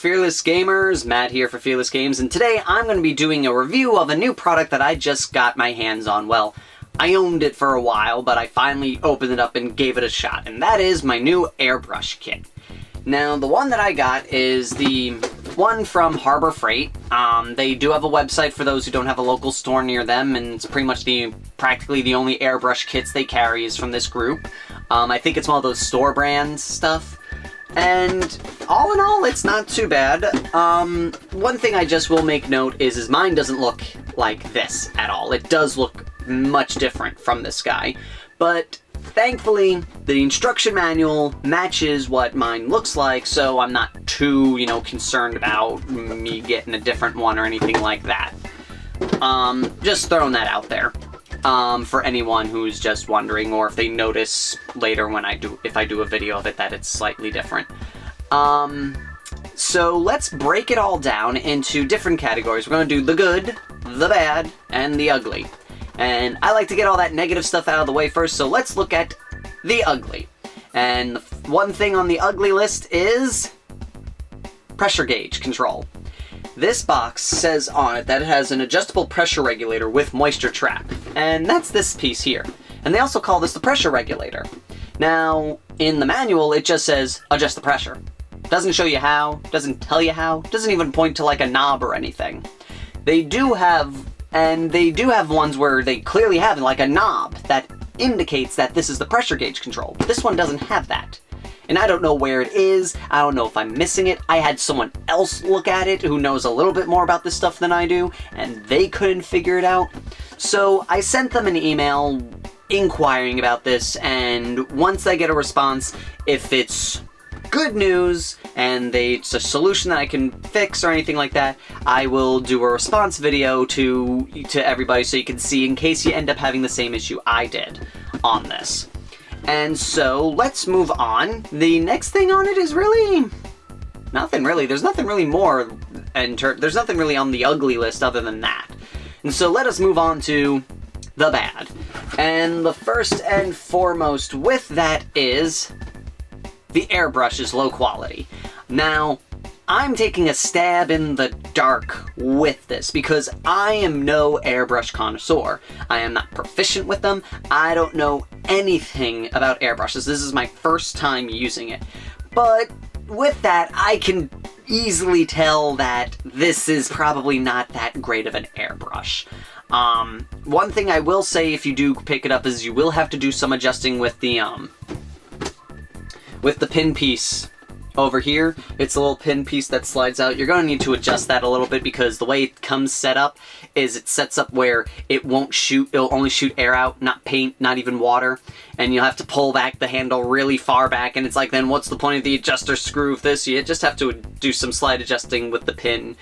Fearless Gamers, Matt here for Fearless Games, and today I'm going to be doing a review of a new product that I just got my hands on. Well, I owned it for a while, but I finally opened it up and gave it a shot, and that is my new airbrush kit. Now, the one that I got is the one from Harbor Freight. They do have a website for those who don't have a local store near them, and it's pretty much practically the only airbrush kits they carry is from this group. I think it's one of those store brand stuff. And all in all, it's not too bad. One thing I just will make note is mine doesn't look like this at all. It does look much different from this guy. But thankfully, the instruction manual matches what mine looks like, so I'm not too, concerned about me getting a different one or anything like that. Just throwing that out there. For anyone who's just wondering, or if they notice later when if I do a video of it that it's slightly different. So let's break it all down into different categories. We're going to do the good, the bad, and the ugly. And I like to get all that negative stuff out of the way first, so let's look at the ugly. And the one thing on the ugly list is pressure gauge control. This box says on it that it has an adjustable pressure regulator with moisture trap, and that's this piece here. And they also call this the pressure regulator. Now, in the manual, it just says adjust the pressure. Doesn't show you how, doesn't tell you how, doesn't even point to like a knob or anything. They do have ones where they clearly have like a knob that indicates that this is the pressure gauge control. This one doesn't have that. And I don't know where it is, I don't know if I'm missing it. I had someone else look at it who knows a little bit more about this stuff than I do, and they couldn't figure it out. So I sent them an email inquiring about this, and once I get a response, if it's good news and it's a solution that I can fix or anything like that, I will do a response video to everybody so you can see in case you end up having the same issue I did on this. And so, let's move on. The next thing on it is really nothing really. There's nothing really more, there's nothing really on the ugly list other than that. And so let us move on to the bad. And the first and foremost with that is the airbrush is low quality. Now, I'm taking a stab in the dark with this because I am no airbrush connoisseur. I am not proficient with them. I don't know anything about airbrushes. This is my first time using it. But with that, I can easily tell that this is probably not that great of an airbrush. One thing I will say if you do pick it up is you will have to do some adjusting with the pin piece. Over here, it's a little pin piece that slides out. You're going to need to adjust that a little bit because the way it comes set up is it sets up where it'll only shoot air out, not paint, not even water. And you'll have to pull back the handle really far back, and it's like, then what's the point of the adjuster screw of this? You just have to do some slight adjusting with the pin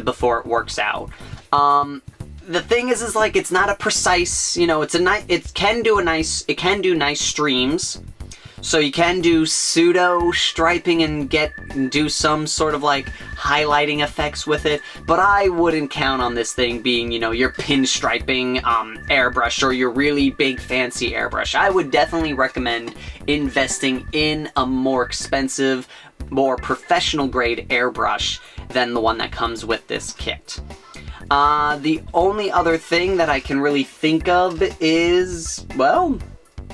before it works out. The thing is like, it's not a precise, it can do nice streams. So you can do pseudo striping and do some sort of like highlighting effects with it, but I wouldn't count on this thing being, your pinstriping airbrush or your really big fancy airbrush. I would definitely recommend investing in a more expensive, more professional grade airbrush than the one that comes with this kit. The only other thing that I can really think of is, well,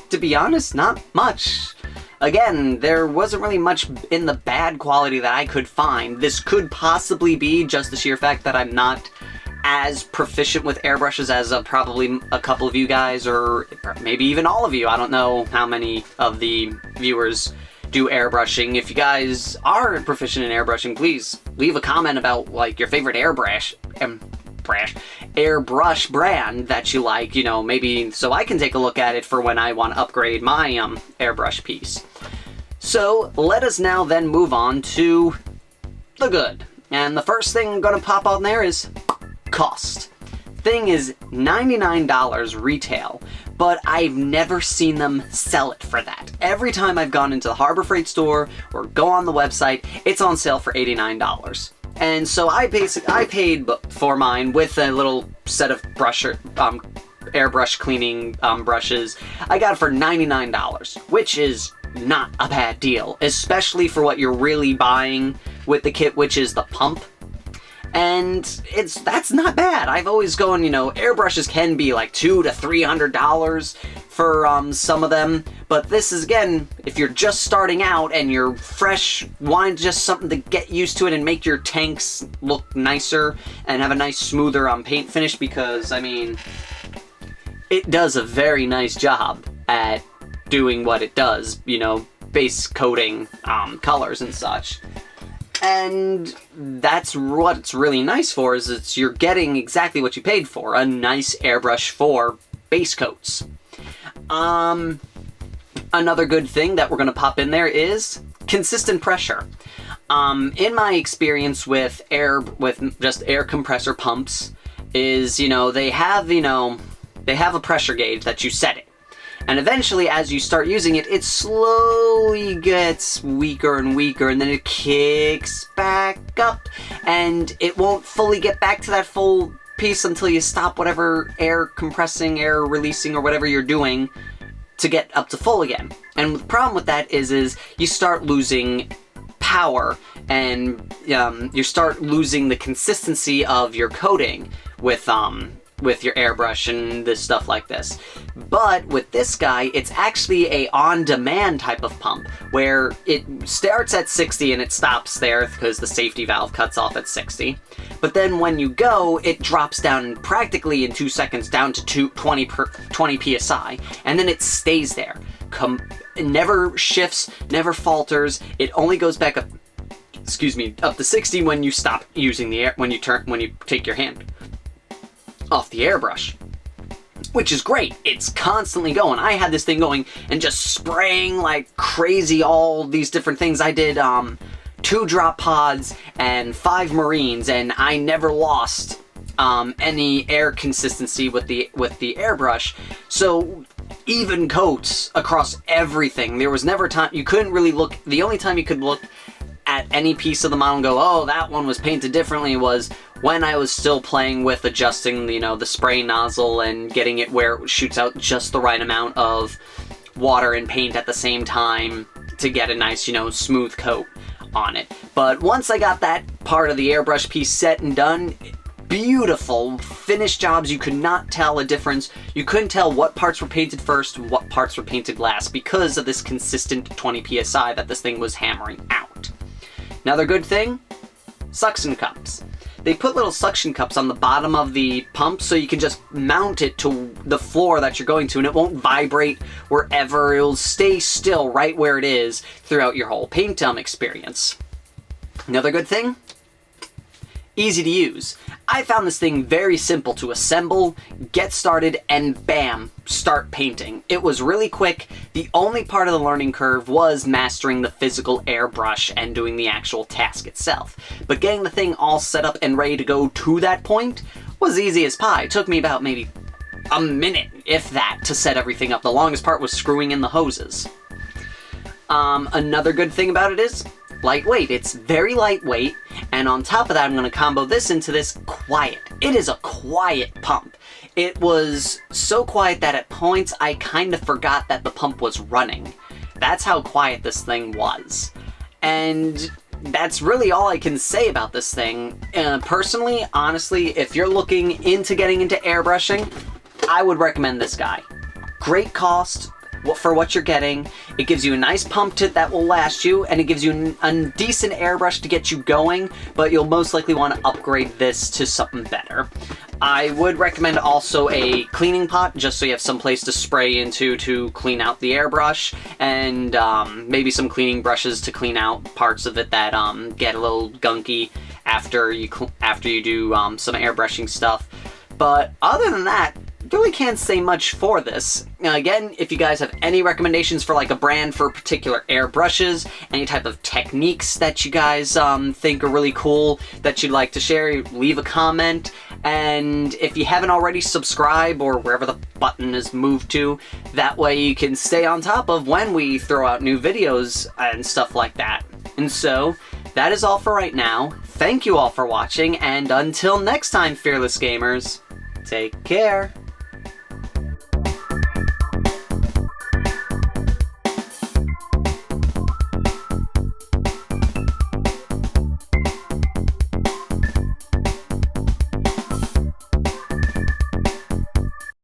to be honest, not much. Again, there wasn't really much in the bad quality that I could find. This could possibly be just the sheer fact that I'm not as proficient with airbrushes as probably a couple of you guys, or maybe even all of you. I don't know how many of the viewers do airbrushing. If you guys are proficient in airbrushing, please leave a comment about like your favorite airbrush brand that you like, maybe so I can take a look at it for when I want to upgrade my airbrush piece. So let us now then move on to the good. And the first thing I'm going to pop on there is cost. Thing is $99 retail, but I've never seen them sell it for that. Every time I've gone into the Harbor Freight store or go on the website, it's on sale for $89. And so I paid for mine with a little set of airbrush cleaning brushes. I got it for $99, which is not a bad deal, especially for what you're really buying with the kit, which is the pump. And that's not bad. I've always gone, airbrushes can be like $200 to $300 for some of them, but this is, again, if you're just starting out and you're fresh, want just something to get used to it and make your tanks look nicer and have a nice smoother paint finish, because, I mean, it does a very nice job at doing what it does, base coating colors and such. And that's what it's really nice for, is you're getting exactly what you paid for, a nice airbrush for base coats. Another good thing that we're going to pop in there is consistent pressure. In my experience with just air compressor pumps, is, they have a pressure gauge that you set it. And eventually, as you start using it, it slowly gets weaker and weaker, and then it kicks back up, and it won't fully get back to that full piece until you stop whatever air compressing, air releasing, or whatever you're doing to get up to full again. And the problem with that is you start losing power, and you start losing the consistency of your coating with your airbrush and this stuff like this. But with this guy, it's actually a on-demand type of pump, where it starts at 60 and it stops there because the safety valve cuts off at 60. But then when you go, it drops down practically in 2 seconds down to 20 psi, and then it stays there. It never shifts, never falters. It only goes back up to 60 when you stop using the air, when you take your hand off the airbrush, which is great. It's constantly going. I had this thing going and just spraying like crazy all these different things. I did 2 drop pods and 5 marines, and I never lost any air consistency with the airbrush. So even coats across everything. There was never time you couldn't really look. The only time you could look at any piece of the model and go, oh, that one was painted differently, was when I was still playing with adjusting, the spray nozzle and getting it where it shoots out just the right amount of water and paint at the same time to get a nice, smooth coat on it. But once I got that part of the airbrush piece set and done, beautiful finished jobs. You could not tell a difference. You couldn't tell what parts were painted first, what parts were painted last, because of this consistent 20 psi that this thing was hammering out. Another good thing, suction cups. They put little suction cups on the bottom of the pump so you can just mount it to the floor that you're going to, and it won't vibrate wherever. It'll stay still right where it is throughout your whole paint experience. Another good thing, easy to use. I found this thing very simple to assemble, get started, and bam, start painting. It was really quick. The only part of the learning curve was mastering the physical airbrush and doing the actual task itself. But getting the thing all set up and ready to go to that point was easy as pie. It took me about maybe a minute, if that, to set everything up. The longest part was screwing in the hoses. Another good thing about it is lightweight. It's very lightweight, and on top of that, I'm going to combo this into this quiet. It is a quiet pump. It was so quiet that at points I kind of forgot that the pump was running. That's how quiet this thing was. And that's really all I can say about this thing. Personally, honestly, if you're looking into getting into airbrushing, I would recommend this guy. Great cost for what you're getting. It gives you a nice pump tip that will last you, and it gives you a decent airbrush to get you going, but you'll most likely want to upgrade this to something better. I would recommend also a cleaning pot, just so you have some place to spray into to clean out the airbrush, and maybe some cleaning brushes to clean out parts of it that get a little gunky after you do some airbrushing stuff. But other than that, really can't say much for this. Now again, if you guys have any recommendations for like a brand for particular airbrushes, any type of techniques that you guys think are really cool that you'd like to share, leave a comment. And if you haven't already, subscribe or wherever the button is moved to. That way you can stay on top of when we throw out new videos and stuff like that. And so, that is all for right now. Thank you all for watching, and until next time, fearless gamers, take care.